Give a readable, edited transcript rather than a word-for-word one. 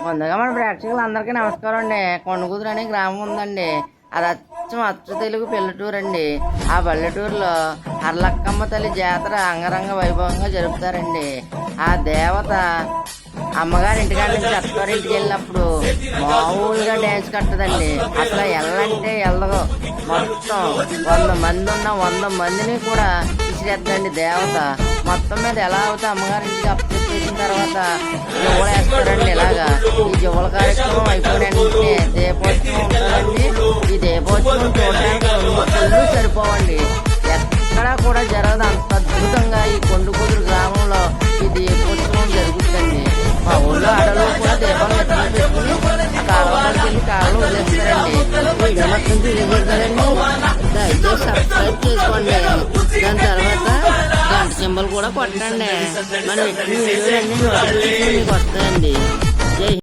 ముందుగా మన ప్రేక్షకులందరికీ నమస్కారం అండి. కొండకుదురు అనే గ్రామం ఉందండి. అది అచ్చ తెలుగు పల్లెటూరు అండి. ఆ పల్లెటూరులో హర్లక్కమ్మ తల్లి జాతర అంగరంగ వైభవంగా జరుపుతారండి. ఆ దేవత అమ్మగారి ఇంటికాడ నుంచి అత్తగారింటికి వెళ్ళినప్పుడు మామూలుగా డ్యాన్స్ కట్టదండి. అసలు వెళ్ళంటే వెళ్ళదు. మొత్తం 100 మంది ఉన్న 100 మందిని కూడా విసిరేద్దండి దేవత. మొత్తం మీద ఎలా అవుతా అమ్మగారింటికి అప్పచెప్పేసిన తర్వాత జువ్వలు వేస్తారండి. ఇలాగా ఈ జువ్వల కార్యక్రమం అయిపోయిన వెంటనే దీపోత్సవం ఉంటుందండి. ఈ దీపోత్సవం చూడడానికి 2 కళ్ళు సరిపోవండి. ఎక్కడా కూడా జరగదు. అంత అద్భుతంగా ఈ కొండకుదురు గ్రామంలో ఈ దీపోత్సవం జరుగుతుందండి. మా ఊళ్ళో ఆడలో కూడా దీపాలు ఎత్తున పెట్టుకుని ఆ కాలువలోకి వెళ్ళి కాళ్ళు వదిలేస్తారండి. వీడియో మొత్తం తెలియజేస్తారండి. దయచేసి సబ్స్క్రైబ్ చేసుకోండి. దాని తర్వాత గంట సింబల్ కూడా కొట్టండి. మనం ఎట్టి వీడియోలన్నీ నోటిఫికేషన్ మీకు వస్తాయండి.